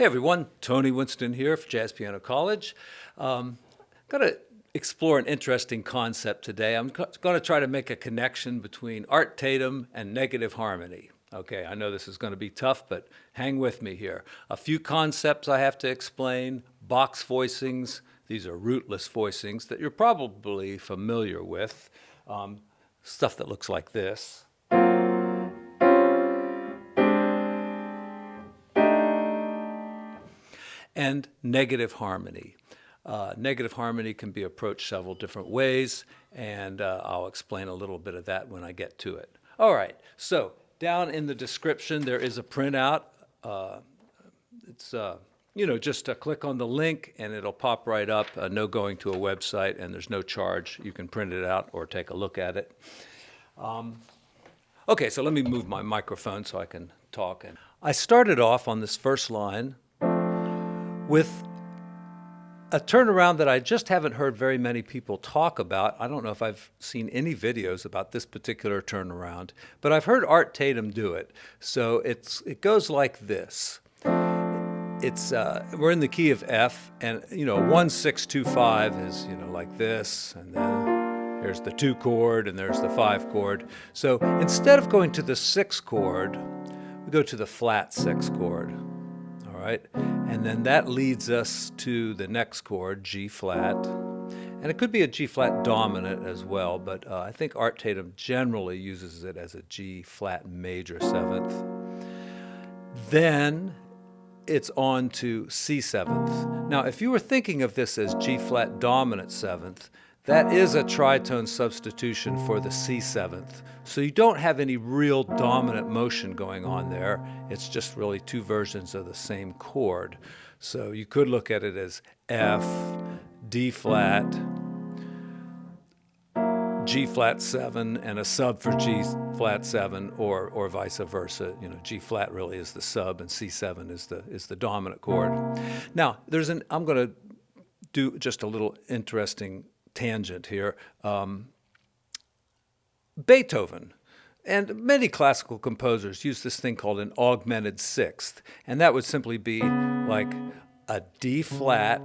Hey everyone, Tony Winston here for Jazz Piano College. Going to explore an interesting concept today. I'm going to try to make a connection between Art Tatum and negative harmony. Okay, I know this is going to be tough, but hang with me here. A few concepts I have to explain, box voicings. These are rootless voicings that you're probably familiar with. Stuff that looks like this. And negative harmony. Negative harmony can be approached several different ways, and I'll explain a little bit of that when I get to it. All right, so down in the description there is a printout. It's just click on the link and it'll pop right up. No going to a website, and there's no charge. You can print it out or take a look at it. Okay, so let me move my microphone so I can talk. And I started off on this first line with a turnaround that I just haven't heard very many people talk about. I don't know if I've seen any videos about this particular turnaround, but I've heard Art Tatum do it. So it goes like this. We're in the key of F, and 1 6 2 5 is like this, and then here's the 2 chord, and there's the 5 chord. So instead of going to the 6 chord, we go to the flat 6 chord. All right, and then that leads us to the next chord, G flat, and it could be a G flat dominant as well, but I think Art Tatum generally uses it as a G flat major 7th. Then it's on to C 7th. Now, if you were thinking of this as G flat dominant 7th, that is a tritone substitution for the C 7th. So you don't have any real dominant motion going on there. It's just really two versions of the same chord. So you could look at it as F, D flat, G flat 7, and a sub for G flat 7, or vice versa. G flat really is the sub, and C7 is the dominant chord. Now, I'm going to do just a little interesting tangent here. Beethoven and many classical composers use this thing called an augmented sixth, and that would simply be like a D flat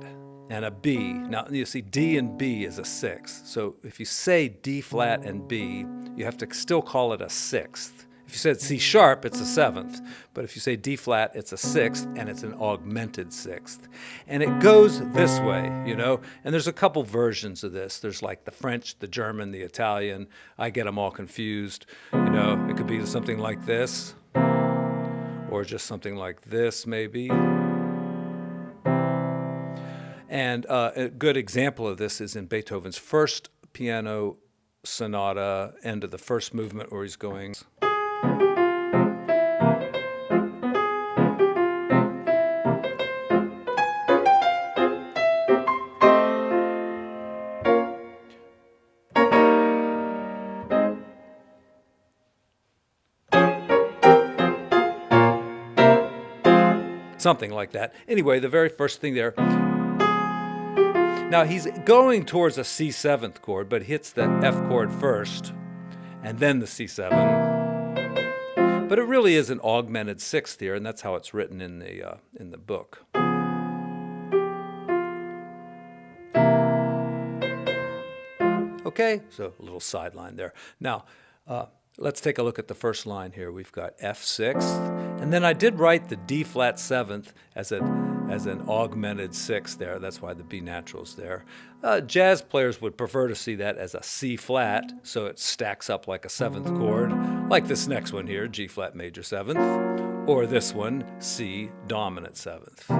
and a B. Now you see D and B is a sixth, so if you say D flat and B, you have to still call it a sixth. If you said C sharp, it's a 7th, but if you say D flat, it's a 6th, and it's an augmented 6th. And it goes this way, and there's a couple versions of this. There's like the French, the German, the Italian. I get them all confused. It could be something like this, or just something like this maybe. And a good example of this is in Beethoven's first piano sonata, end of the first movement, where he's going. Something like that. Anyway, the very first thing there. Now he's going towards a C7th chord, but hits the F chord first, and then the C7. But it really is an augmented 6th here, and that's how it's written in the book. Okay, so a little sideline there. Now, let's take a look at the first line here. We've got F 6th, and then I did write the D flat 7th as an augmented 6th there. That's why the B natural's there. Jazz players would prefer to see that as a C flat, so it stacks up like a 7th chord, like this next one here, G flat major 7th, or this one, C dominant 7th.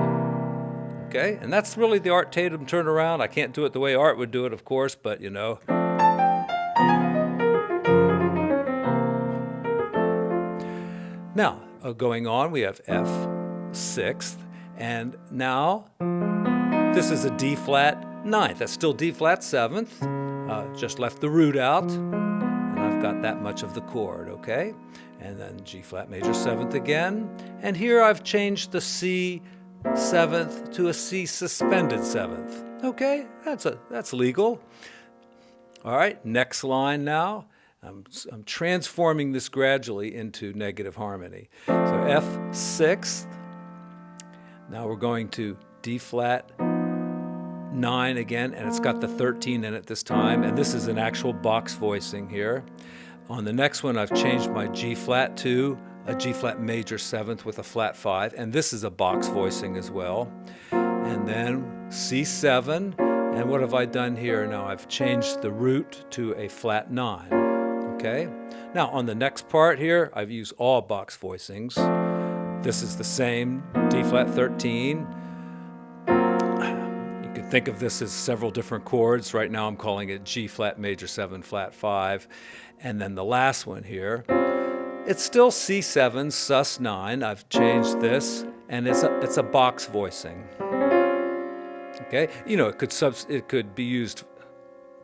Okay, and that's really the Art Tatum turnaround. I can't do it the way Art would do it, of course, but Now, going on, we have F 6th, and now this is a D flat 9th. That's still D flat 7th, just left the root out, and I've got that much of the chord, okay? And then G flat major 7th again, and here I've changed the C 7th to a C suspended 7th. Okay, that's legal. All right, next line now. I'm transforming this gradually into negative harmony. So F 6th, Now we're going to D flat 9 again, and it's got the 13 in it this time, and this is an actual box voicing here. On the next one, I've changed my G flat to a G flat major 7th with a flat 5, and this is a box voicing as well. And then C7, and what have I done here? Now I've changed the root to a flat 9, okay? Now on the next part here, I've used all box voicings. This is the same D flat 13. You can think of this as several different chords. Right now I'm calling it G flat major 7 flat 5. And then the last one here, it's still C7 sus 9. I've changed this, and it's a box voicing. Okay, you know, it could be used.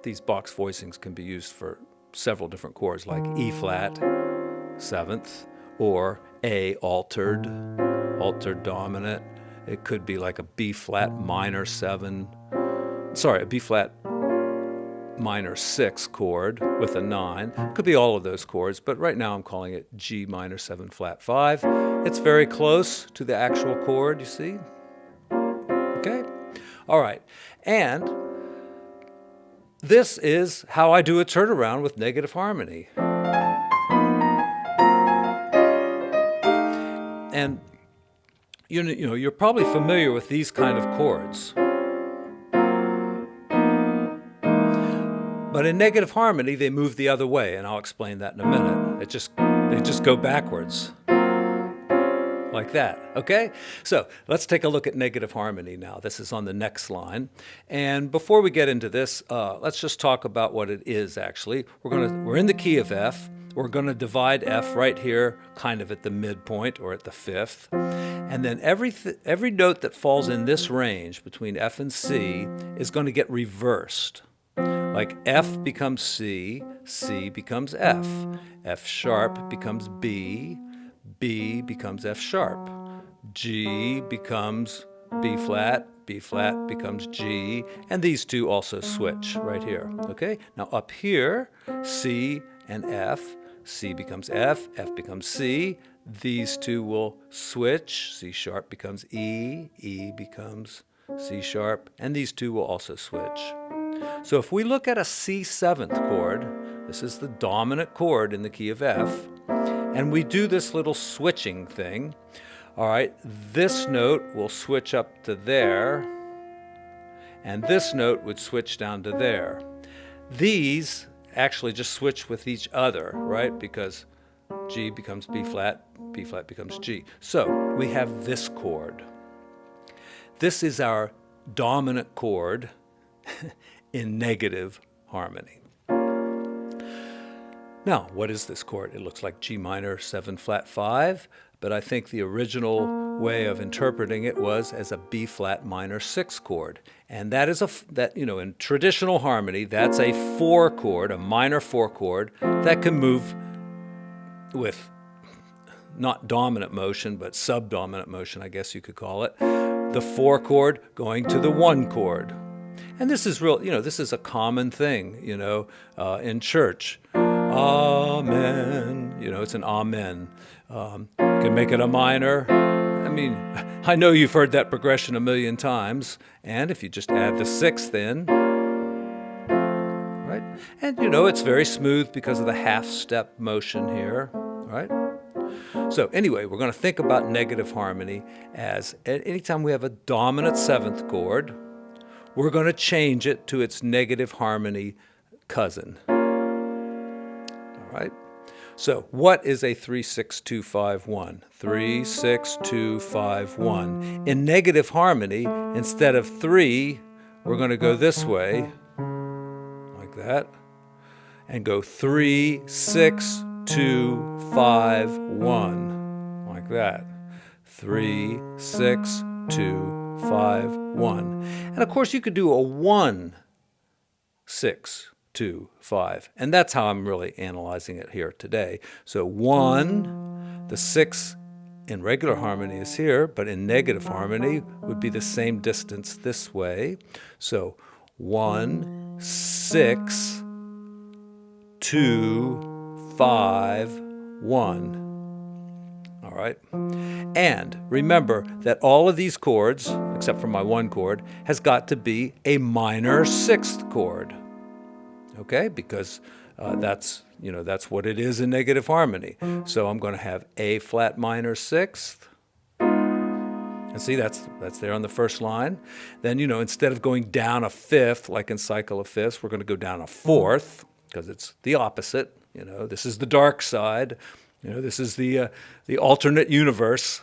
These box voicings can be used for several different chords, like E flat 7th, or A altered dominant. It could be like a B flat minor 7. Sorry, a B flat minor 6 chord with a 9. It could be all of those chords, but right now I'm calling it G minor 7 flat 5. It's very close to the actual chord, you see? Okay? All right. And this is how I do a turnaround with negative harmony. And you know, you're probably familiar with these kind of chords. But in negative harmony, they move the other way, and I'll explain that in a minute. They just go backwards, like that, okay? So let's take a look at negative harmony now. This is on the next line. And before we get into this, let's just talk about what it is, actually. We're in the key of F. We're going to divide F right here, kind of at the midpoint, or at the 5th. And then every note that falls in this range between F and C is going to get reversed. Like F becomes C, C becomes F. F sharp becomes B, B becomes F sharp. G becomes B flat becomes G, and these two also switch right here, okay? Now up here, C and F, C becomes F, F becomes C. These two will switch. C sharp becomes E, E becomes C sharp, and these two will also switch. So if we look at a C7th chord, this is the dominant chord in the key of F, and we do this little switching thing, all right, this note will switch up to there, and this note would switch down to there. These actually just switch with each other, right, because G becomes B flat becomes G. So we have this chord. This is our dominant chord in negative harmony. Now, what is this chord? It looks like G minor 7 flat 5, but I think the original way of interpreting it was as a B flat minor 6 chord. And that is in traditional harmony, that's a 4 chord, a minor 4 chord that can move with not dominant motion, but subdominant motion, I guess you could call it. The 4 chord going to the 1 chord. And this is this is a common thing, in church. Amen. It's an amen. You can make it a minor. I mean, I know you've heard that progression a million times. And if you just add the 6th in, right? And it's very smooth because of the half-step motion here, right? So anyway, we're going to think about negative harmony as anytime we have a dominant 7th chord, we're going to change it to its negative harmony cousin. All right? So what is a 3-6-2-5-1? 3-6-2-5-1. In negative harmony, instead of 3, we're going to go this way, like that, and go 3-6-2-5-1, like that. 3-6-2-5-1. And of course, you could do a 1-6-2-5. And that's how I'm really analyzing it here today. So 1, the 6 in regular harmony is here, but in negative harmony would be the same distance this way. So 1-6-2-5-1. All right. And remember that all of these chords, except for my one chord, has got to be a minor sixth chord. Okay, because that's what it is in negative harmony. So I'm going to have A flat minor sixth. And see, that's there on the first line. Then, instead of going down a fifth, like in cycle of fifths, we're going to go down a fourth, because it's the opposite. This is the dark side. This is the alternate universe,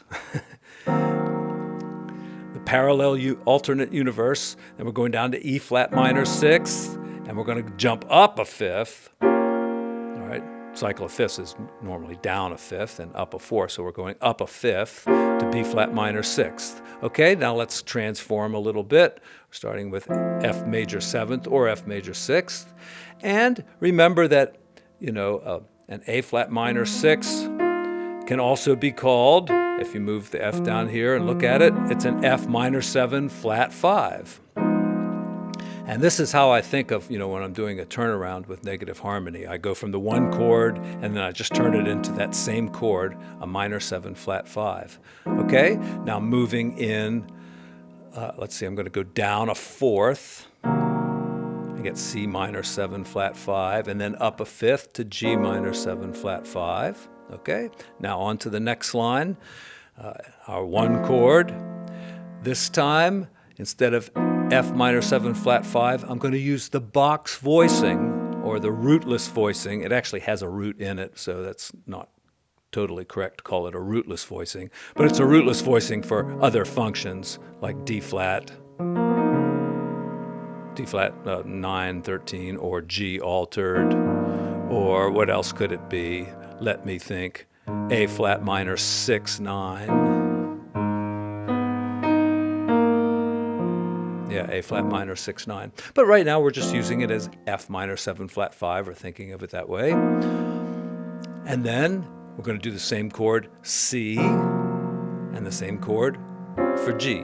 the parallel alternate universe. Then we're going down to E flat minor sixth, and we're going to jump up a fifth. All right, cycle of fifths is normally down a fifth and up a fourth, so we're going up a fifth to B flat minor sixth. Okay, now let's transform a little bit, starting with F major seventh or F major sixth, and remember that an A flat minor sixth can also be called, if you move the F down here and look at it, it's an F minor 7 flat 5. And this is how I think of, when I'm doing a turnaround with negative harmony. I go from the one chord and then I just turn it into that same chord, a minor 7 flat 5. Okay, now moving in, let's see, I'm going to go down a fourth. I get C minor 7 flat 5, and then up a fifth to G minor 7 flat 5. Okay, now on to the next line, our one chord. This time, instead of F minor 7 flat 5, I'm going to use the box voicing or the rootless voicing. It actually has a root in it, so that's not totally correct to call it a rootless voicing, but it's a rootless voicing for other functions like D flat 9, 13, or G altered, or what else could it be? Let me think. A flat minor 6, 9. Yeah, A flat minor 6, 9. But right now we're just using it as F minor 7 flat 5, or thinking of it that way. And then we're going to do the same chord C and the same chord for G.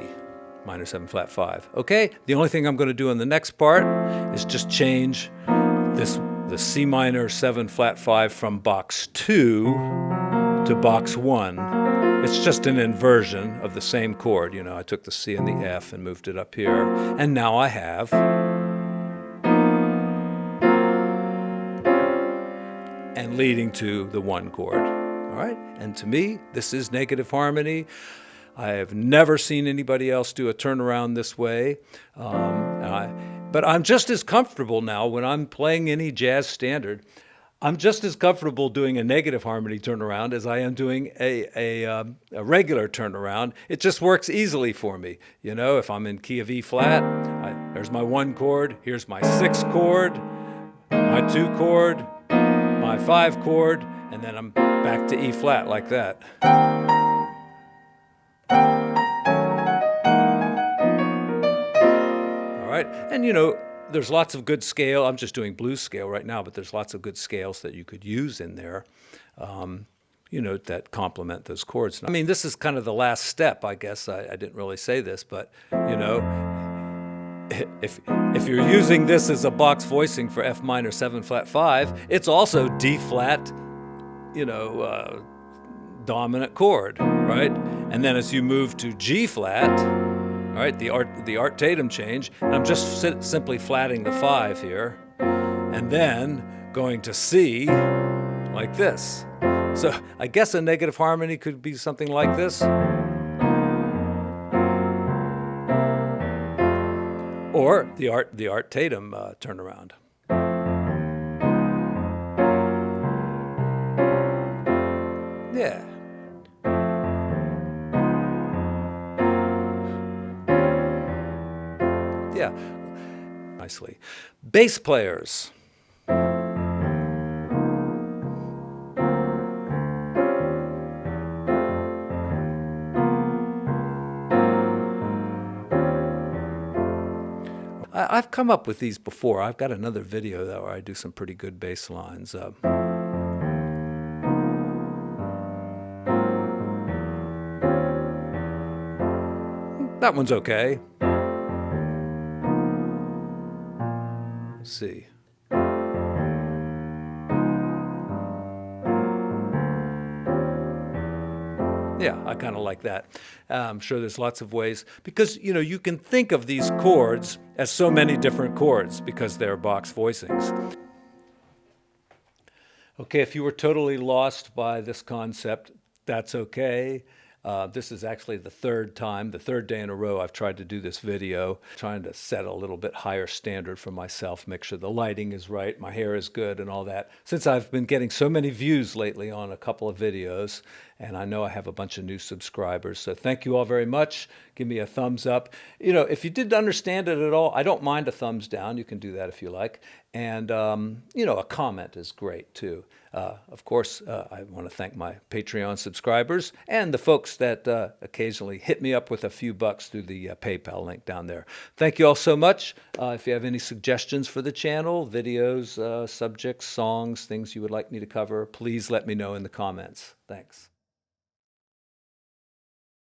Minor 7 flat 5. Okay, the only thing I'm going to do in the next part is just change the C minor 7 flat 5 from box 2 to box 1. It's just an inversion of the same chord. I took the C and the F and moved it up here. And now I have and leading to the one chord. All right, and to me, this is negative harmony. I have never seen anybody else do a turnaround this way, but I'm just as comfortable now when I'm playing any jazz standard. I'm just as comfortable doing a negative harmony turnaround as I am doing a regular turnaround. It just works easily for me. If I'm in key of E flat, there's my one chord, here's my 6 chord, my 2 chord, my 5 chord, and then I'm back to E flat like that. Right? And there's lots of good scale. I'm just doing blues scale right now, but there's lots of good scales that you could use in there, that complement those chords. I mean, this is kind of the last step, I guess. I didn't really say this, but if you're using this as a box voicing for F minor 7 flat 5, it's also D flat, dominant chord, right? And then as you move to G flat, all right, the Art Tatum change, and I'm just simply flatting the 5 here, and then going to C like this. So I guess a negative harmony could be something like this. Or the Art Tatum turnaround. Yeah. Yeah, nicely. Bass players. I've come up with these before. I've got another video though where I do some pretty good bass lines. That one's okay. Let's see. Yeah, I kind of like that. I'm sure there's lots of ways because, you know, you can think of these chords as so many different chords because they're box voicings. Okay, if you were totally lost by this concept, that's okay. This is actually the third day in a row I've tried to do this video, trying to set a little bit higher standard for myself, make sure the lighting is right, my hair is good and all that. Since I've been getting so many views lately on a couple of videos, and I know I have a bunch of new subscribers. So thank you all very much. Give me a thumbs up. You know, if you didn't understand it at all, I don't mind a thumbs down. You can do that if you like. And, you know, a comment is great too. Of course, I want to thank my Patreon subscribers and the folks that occasionally hit me up with a few bucks through the PayPal link down there. Thank you all so much. If you have any suggestions for the channel, videos, subjects, songs, things you would like me to cover, please let me know in the comments. Thanks.